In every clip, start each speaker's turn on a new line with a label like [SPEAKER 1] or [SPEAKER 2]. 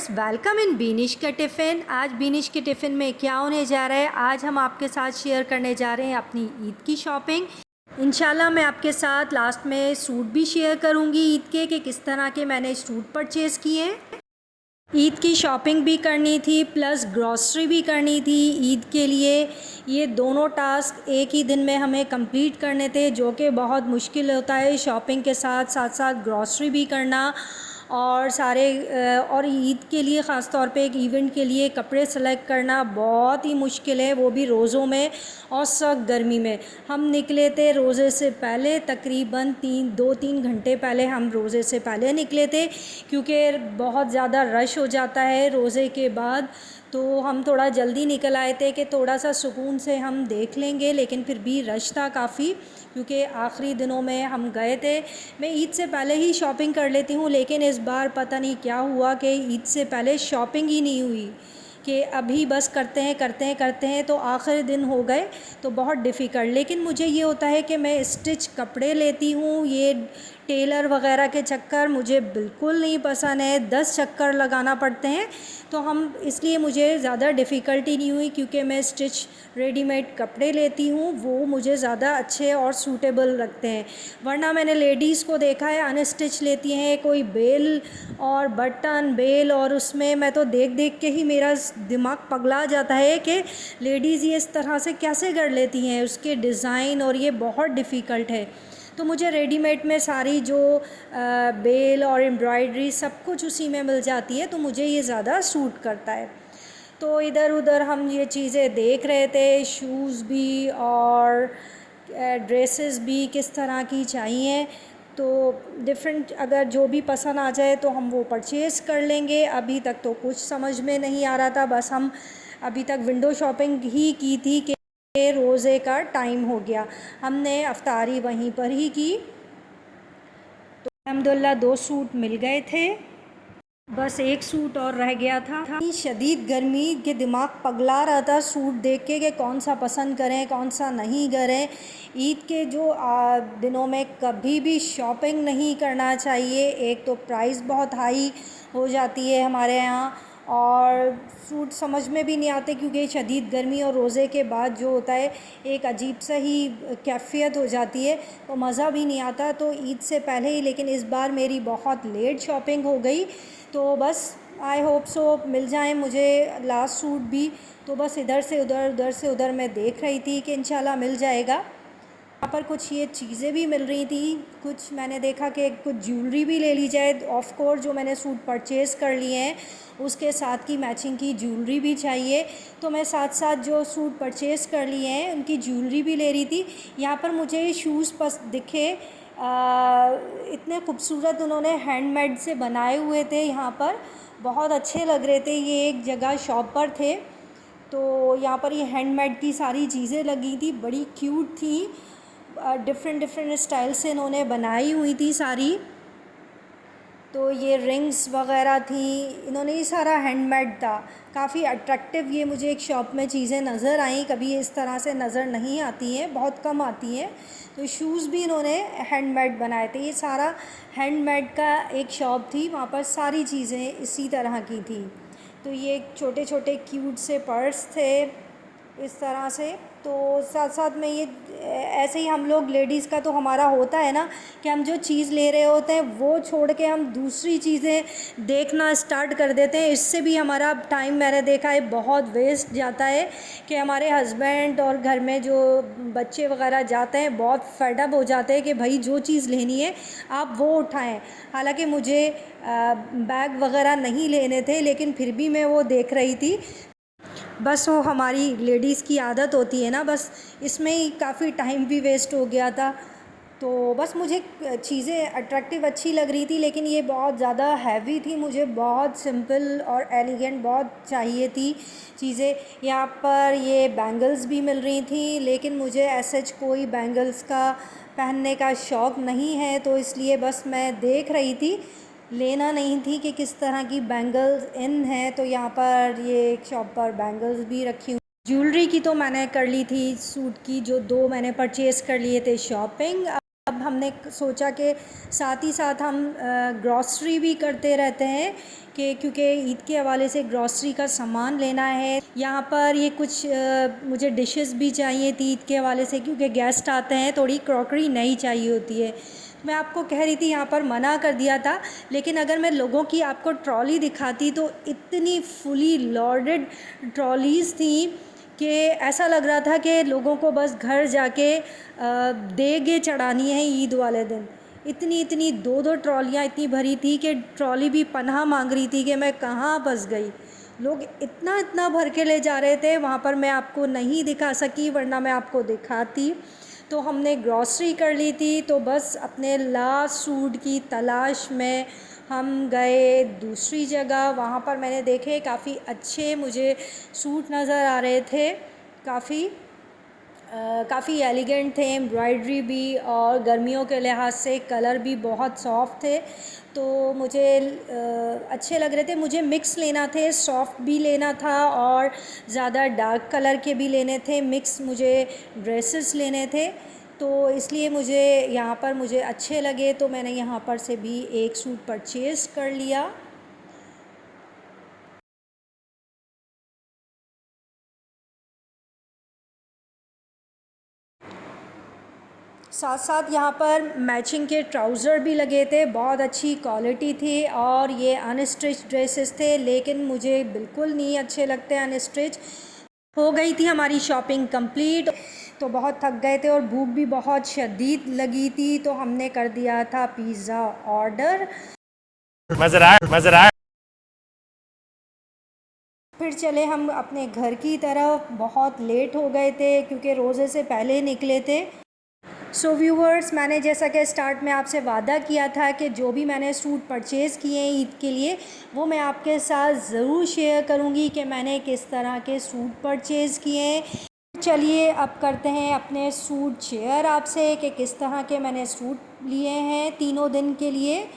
[SPEAKER 1] Viewers, welcome in Beenish का tiffin. आज बीनिश के टिफ़िन में क्या होने जा रहा है, आज हम आपके साथ शेयर करने जा रहे हैं अपनी ईद की शॉपिंग। इंशाल्लाह मैं आपके साथ लास्ट में सूट भी शेयर करूंगी ईद के कि किस तरह के मैंने सूट परचेज़ किए हैं। ईद की शॉपिंग भी करनी थी प्लस ग्रॉसरी भी करनी थी ईद के लिए। ये दोनों टास्क एक ही दिन में हमें कंप्लीट करने थे, जो कि बहुत मुश्किल होता है। शॉपिंग के साथ साथ ग्रॉसरी भी करना और और ईद के लिए ख़ास तौर पे एक इवेंट के लिए कपड़े सेलेक्ट करना बहुत ही मुश्किल है, वो भी रोज़ों में और सख्त गर्मी में। हम निकले थे रोज़े से पहले, तकरीबन 2-3 घंटे पहले हम रोज़े से पहले निकले थे, क्योंकि बहुत ज़्यादा रश हो जाता है रोज़े के बाद। तो हम थोड़ा जल्दी निकल आए थे कि थोड़ा सा सुकून से हम देख लेंगे, लेकिन फिर भी रश था काफ़ी, क्योंकि आखिरी दिनों में हम गए थे। मैं ईद से पहले ही शॉपिंग कर लेती हूँ, लेकिन इस बार पता नहीं क्या हुआ कि ईद से पहले शॉपिंग ही नहीं हुई, कि अभी बस करते हैं तो आखिरी दिन हो गए, तो बहुत डिफ़िकल्ट। लेकिन मुझे ये होता है कि मैं स्टिच कपड़े लेती हूँ, ये टेलर वगैरह के चक्कर मुझे बिल्कुल नहीं पसंद है, 10 चक्कर लगाना पड़ते हैं। तो हम इसलिए मुझे ज़्यादा डिफ़िकल्टी नहीं हुई, क्योंकि मैं स्टिच रेडीमेड कपड़े लेती हूँ, वो मुझे ज़्यादा अच्छे और सूटेबल लगते हैं। वरना मैंने लेडीज़ को देखा है अनस्टिच लेती हैं, कोई बेल और बटन बेल, और उसमें मैं तो देख देख के ही मेरा दिमाग पगला जाता है कि लेडीज़ ये इस तरह से कैसे कर लेती हैं, उसके डिज़ाइन, और ये बहुत डिफ़िकल्ट है। तो मुझे रेडीमेड में सारी जो बेल और एम्ब्रॉयडरी सब कुछ उसी में मिल जाती है, तो मुझे ये ज़्यादा सूट करता है। तो इधर उधर हम ये चीज़ें देख रहे थे, शूज़ भी और ड्रेसेस भी किस तरह की चाहिए, तो डिफरेंट अगर जो भी पसंद आ जाए तो हम वो परचेज़ कर लेंगे। अभी तक तो कुछ समझ में नहीं आ रहा था, बस हम अभी तक विंडो शॉपिंग ही की थी कि रोज़े का टाइम हो गया, हमने अफ्तारी वहीं पर ही की। तो अल्हम्दुलिल्लाह 2 सूट मिल गए थे, बस एक सूट और रह गया था। इतनी शदीद गर्मी के दिमाग पगला रहा था सूट देख के कि कौन सा पसंद करें कौन सा नहीं करें। ईद के जो दिनों में कभी भी शॉपिंग नहीं करना चाहिए। एक तो प्राइस बहुत हाई हो जाती है हमारे यहाँ, और सूट समझ में भी नहीं आते, क्योंकि शदीद गर्मी और रोज़े के बाद जो होता है एक अजीब सा ही कैफियत हो जाती है, तो मज़ा भी नहीं आता। तो ईद से पहले ही, लेकिन इस बार मेरी बहुत लेट शॉपिंग हो गई, तो बस आई होप सो मिल जाए मुझे लास्ट सूट भी। तो बस इधर से उधर उधर से उधर मैं देख रही थी कि इंशाल्लाह मिल जाएगा। यहाँ पर कुछ ये चीज़ें भी मिल रही थी, कुछ मैंने देखा कि कुछ ज्वेलरी भी ले ली जाए। ऑफ कोर्स जो मैंने सूट परचेज़ कर लिए हैं उसके साथ की मैचिंग की ज्वेलरी भी चाहिए, तो मैं साथ साथ जो सूट परचेज़ कर लिए हैं उनकी ज्वेलरी भी ले रही थी। यहाँ पर मुझे शूज़ दिखे, इतने खूबसूरत उन्होंने हैंडमेड से बनाए हुए थे, यहाँ पर बहुत अच्छे लग रहे थे। ये एक जगह शॉप पर थे, तो यहाँ पर ये हैंडमेड की सारी चीज़ें लगी थी, बड़ी क्यूट थी, डिफरेंट स्टाइल से इन्होंने बनाई हुई थी सारी। तो ये रिंग्स वगैरह थी, इन्होंने ये सारा हैंडमेड था, काफ़ी अट्रैक्टिव ये मुझे एक शॉप में चीज़ें नज़र आईं। कभी इस तरह से नज़र नहीं आती हैं, बहुत कम आती हैं। तो शूज़ भी इन्होंने हैंडमेड बनाए थे, ये सारा हैंडमेड का एक शॉप थी, वहाँ पर सारी चीज़ें इसी तरह की थी। तो ये छोटे छोटे क्यूट से पर्स थे इस तरह से। तो साथ साथ में ये ऐसे ही हम लोग लेडीज़ का तो हमारा होता है ना कि हम जो चीज़ ले रहे होते हैं वो छोड़ के हम दूसरी चीज़ें देखना स्टार्ट कर देते हैं। इससे भी हमारा टाइम मैंने देखा है बहुत वेस्ट जाता है, कि हमारे हस्बैंड और घर में जो बच्चे वगैरह जाते हैं बहुत फेड अप हो जाते हैं कि भाई जो चीज़ लेनी है आप वो उठाएं। हालांकि मुझे बैग वगैरह नहीं लेने थे, लेकिन फिर भी मैं वो देख रही थी। बस वो हमारी लेडीज़ की आदत होती है ना, बस इसमें ही काफ़ी टाइम भी वेस्ट हो गया था। तो बस मुझे चीज़ें अट्रैक्टिव अच्छी लग रही थी, लेकिन ये बहुत ज़्यादा हैवी थी, मुझे बहुत सिंपल और एलिगेंट बहुत चाहिए थी चीज़ें। यहाँ पर ये बैंगल्स भी मिल रही थी, लेकिन मुझे ऐसा कोई बैंगल्स का पहनने का शौक़ नहीं है, तो इसलिए बस मैं देख रही थी, लेना नहीं थी कि किस तरह की बैंगल्स इन है। तो यहाँ पर ये एक शॉप पर बैंगल्स भी रखी हुई। ज्वेलरी की तो मैंने कर ली थी सूट की, जो 2 मैंने परचेज़ कर लिए थे शॉपिंग। अब हमने सोचा कि साथ ही साथ हम ग्रॉसरी भी करते रहते हैं कि क्योंकि ईद के हवाले से ग्रॉसरी का सामान लेना है। यहाँ पर ये कुछ मुझे डिशेस भी चाहिए थी ईद के हवाले से, क्योंकि गेस्ट आते हैं, थोड़ी क्रॉकरी नई चाहिए होती है। मैं आपको कह रही थी यहाँ पर मना कर दिया था, लेकिन अगर मैं लोगों की आपको ट्रॉली दिखाती तो इतनी फुली लोडेड ट्रॉलीज़ थी कि ऐसा लग रहा था कि लोगों को बस घर जाके देगे चढ़ानी है ईद वाले दिन। इतनी इतनी दो दो ट्रॉलियाँ इतनी भरी थी कि ट्रॉली भी पनाह मांग रही थी कि मैं कहाँ फंस गई। लोग इतना इतना भर के ले जा रहे थे, वहाँ पर मैं आपको नहीं दिखा सकी, वरना मैं आपको दिखाती। तो हमने ग्रॉसरी कर ली थी, तो बस अपने लास्ट सूट की तलाश में हम गए दूसरी जगह। वहाँ पर मैंने देखे काफ़ी अच्छे मुझे सूट नज़र आ रहे थे, काफ़ी एलिगेंट थे, एम्ब्रॉयडरी भी, और गर्मियों के लिहाज से कलर भी बहुत सॉफ्ट थे, तो मुझे अच्छे लग रहे थे। मुझे मिक्स लेना थे, सॉफ्ट भी लेना था और ज़्यादा डार्क कलर के भी लेने थे, मिक्स मुझे ड्रेसेस लेने थे, तो इसलिए मुझे यहाँ पर मुझे अच्छे लगे, तो मैंने यहाँ पर से भी एक सूट परचेज़ कर लिया। साथ साथ यहाँ पर मैचिंग के ट्राउज़र भी लगे थे, बहुत अच्छी क्वालिटी थी, और ये अनस्टिच ड्रेसेस थे, लेकिन मुझे बिल्कुल नहीं अच्छे लगते अनस्टिच। हो गई थी हमारी शॉपिंग कंप्लीट, तो बहुत थक गए थे और भूख भी बहुत शदीद लगी थी, तो हमने कर दिया था पिज़्ज़ा ऑर्डर। मज़ेदार। फिर चले हम अपने घर की तरफ, बहुत लेट हो गए थे क्योंकि रोज़े से पहले निकले थे। सो व्यूवर्स, मैंने जैसा कि स्टार्ट में आपसे वादा किया था कि जो भी मैंने सूट परचेज़ किए हैं ईद के लिए, वो मैं आपके साथ ज़रूर शेयर करूँगी कि मैंने किस तरह के सूट परचेज़ किए हैं। चलिए अब करते हैं अपने सूट शेयर आपसे कि किस तरह के मैंने सूट लिए हैं तीनों दिन के लिए।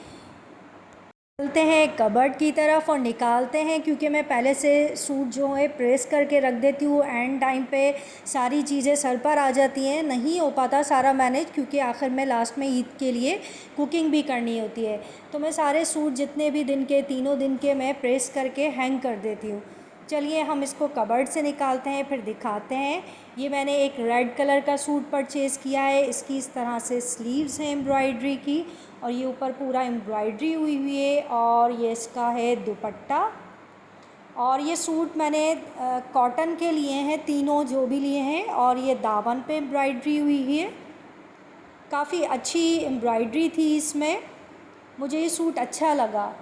[SPEAKER 1] चलते हैं कबर्ड की तरफ और निकालते हैं, क्योंकि मैं पहले से सूट जो है प्रेस करके रख देती हूँ, एंड टाइम पे सारी चीज़ें सर पर आ जाती हैं, नहीं हो पाता सारा मैनेज, क्योंकि आखिर में लास्ट में ईद के लिए कुकिंग भी करनी होती है। तो मैं सारे सूट जितने भी दिन के, तीनों दिन के, मैं प्रेस करके हैंग कर देती हूँ। चलिए हम इसको कबर्ड से निकालते हैं, फिर दिखाते हैं। ये मैंने एक रेड कलर का सूट परचेज़ किया है, इसकी इस तरह से स्लीव्स हैं एम्ब्रॉयडरी की, और ये ऊपर पूरा एम्ब्रॉयडरी हुई है, और ये इसका है दुपट्टा। और ये सूट मैंने कॉटन के लिए हैं, तीनों जो भी लिए हैं, और ये दामन पे एम्ब्रॉयडरी हुई है, काफ़ी अच्छी एम्ब्रॉयडरी थी इसमें, मुझे ये सूट अच्छा लगा।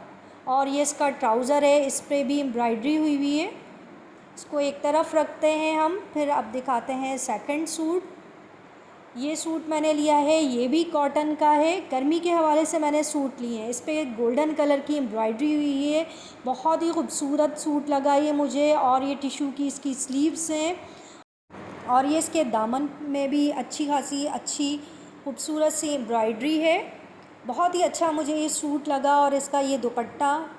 [SPEAKER 1] और ये इसका ट्राउज़र है, इस पर भी एम्ब्रॉयडरी हुई है। इसको एक तरफ रखते हैं हम, फिर अब दिखाते हैं सेकंड सूट। ये सूट मैंने लिया है, ये भी कॉटन का है, गर्मी के हवाले से मैंने सूट लिए हैं। इस पर गोल्डन कलर की एम्ब्रॉयडरी हुई है, बहुत ही खूबसूरत सूट लगा ये मुझे, और ये टिशू की इसकी स्लीव्स हैं, और ये इसके दामन में भी अच्छी खासी अच्छी खूबसूरत सी एम्ब्रॉयडरी है। बहुत ही अच्छा मुझे ये सूट लगा, और इसका ये दुपट्टा,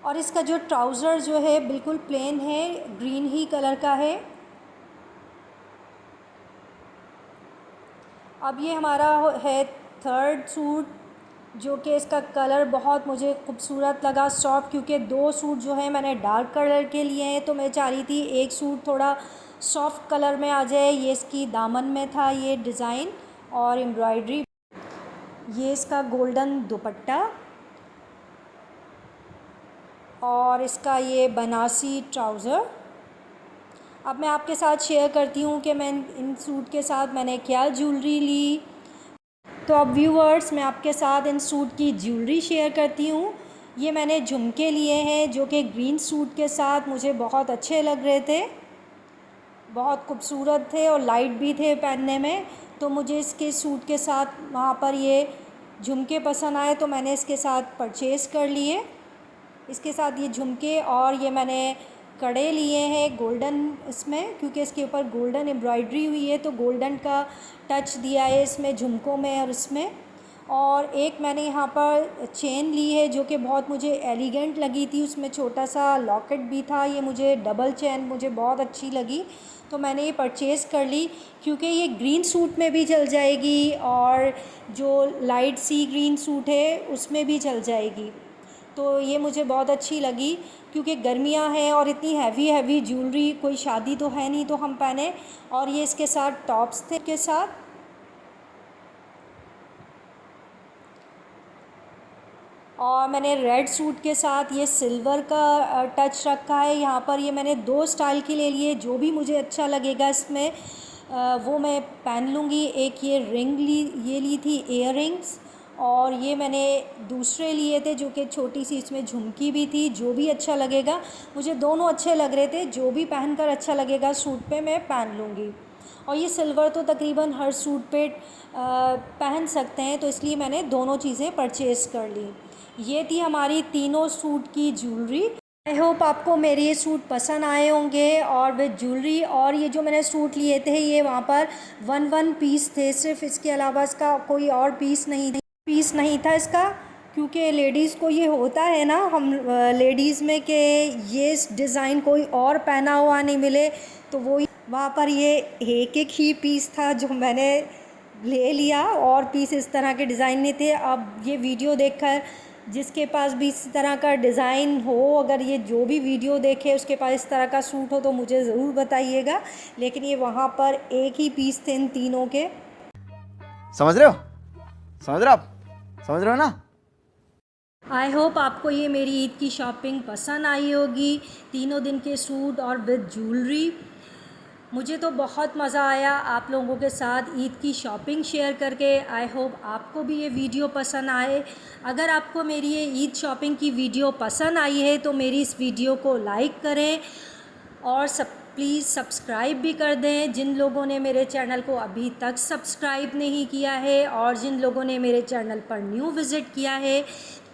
[SPEAKER 1] और इसका जो ट्राउज़र जो है बिल्कुल प्लेन है, ग्रीन ही कलर का है। अब ये हमारा है थर्ड सूट, जो कि इसका कलर बहुत मुझे खूबसूरत लगा, सॉफ्ट, क्योंकि दो सूट जो है मैंने डार्क कलर के लिए हैं, तो मैं चाह रही थी एक सूट थोड़ा सॉफ्ट कलर में आ जाए। ये इसकी दामन में था ये डिज़ाइन और एम्ब्रॉयडरी, ये इसका गोल्डन दुपट्टा, और इसका ये बनारसी ट्राउज़र। अब मैं आपके साथ शेयर करती हूँ कि मैं इन सूट के साथ मैंने क्या ज्वेलरी ली। तो अब व्यूअर्स, मैं आपके साथ इन सूट की ज्वेलरी शेयर करती हूँ। ये मैंने झुमके लिए हैं, जो कि ग्रीन सूट के साथ मुझे बहुत अच्छे लग रहे थे, बहुत खूबसूरत थे और लाइट भी थे पहनने में, तो मुझे इसके सूट के साथ वहाँ पर ये झुमके पसंद आए, तो मैंने इसके साथ परचेज़ कर लिए। इसके साथ ये झुमके, और ये मैंने कड़े लिए हैं गोल्डन इसमें, क्योंकि इसके ऊपर गोल्डन एम्ब्रॉयडरी हुई है, तो गोल्डन का टच दिया है इसमें झुमकों में और इसमें। और एक मैंने यहाँ पर चेन ली है जो कि बहुत मुझे एलिगेंट लगी थी, उसमें छोटा सा लॉकेट भी था। ये मुझे डबल चेन मुझे बहुत अच्छी लगी, तो मैंने ये परचेज़ कर ली क्योंकि ये ग्रीन सूट में भी चल जाएगी और जो लाइट सी ग्रीन सूट है उसमें भी चल जाएगी। तो ये मुझे बहुत अच्छी लगी क्योंकि गर्मियाँ हैं और इतनी हैवी हैवी ज्वेलरी, कोई शादी तो है नहीं तो हम पहने। और ये इसके साथ टॉप्स थे के साथ, और मैंने रेड सूट के साथ ये सिल्वर का टच रखा है यहाँ पर। ये मैंने 2 स्टाइल के ले लिए, जो भी मुझे अच्छा लगेगा इसमें वो मैं पहन लूँगी। एक ये रिंग ली थी इयररिंग्स, और ये मैंने दूसरे लिए थे जो कि छोटी सी इसमें झुमकी भी थी। जो भी अच्छा लगेगा, मुझे दोनों अच्छे लग रहे थे, जो भी पहनकर अच्छा लगेगा सूट पे मैं पहन लूँगी। और ये सिल्वर तो तकरीबन हर सूट पे पहन सकते हैं, तो इसलिए मैंने दोनों चीज़ें परचेज़ कर ली। ये थी हमारी तीनों सूट की ज्वेलरी। आई होप आपको मेरे ये सूट पसंद आए होंगे और विद ज्वेलरी। और ये जो मैंने सूट लिए थे ये वहाँ पर 1 पीस थे सिर्फ, इसके अलावा इसका कोई और पीस नहीं था इसका। क्योंकि लेडीज़ को ये होता है ना, हम लेडीज़ में कि ये डिज़ाइन कोई और पहना हुआ नहीं मिले, तो वो वहाँ पर ये एक ही पीस था जो मैंने ले लिया, और पीस इस तरह के डिज़ाइन नहीं थे। अब ये वीडियो देखकर जिसके पास भी इस तरह का डिज़ाइन हो, अगर ये जो भी वीडियो देखे उसके पास इस तरह का सूट हो तो मुझे ज़रूर बताइएगा। लेकिन ये वहाँ पर एक ही पीस थे इन तीनों के।
[SPEAKER 2] समझ रहे हो? समझ रहे हो आप? समझ रहे हो ना?
[SPEAKER 1] आई होप आपको ये मेरी ईद की शॉपिंग पसंद आई होगी, तीनों दिन के सूट और विद ज्वेलरी। मुझे तो बहुत मज़ा आया आप लोगों के साथ ईद की शॉपिंग शेयर करके। आई होप आपको भी ये वीडियो पसंद आए। अगर आपको मेरी ये ईद शॉपिंग की वीडियो पसंद आई है तो मेरी इस वीडियो को लाइक करें और प्लीज़ सब्सक्राइब भी कर दें जिन लोगों ने मेरे चैनल को अभी तक सब्सक्राइब नहीं किया है, और जिन लोगों ने मेरे चैनल पर न्यू विज़िट किया है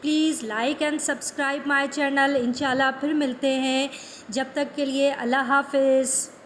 [SPEAKER 1] please like and subscribe my channel. इंशाल्लाह फिर मिलते हैं, जब तक के लिए अल्लाह हाफ़िज़।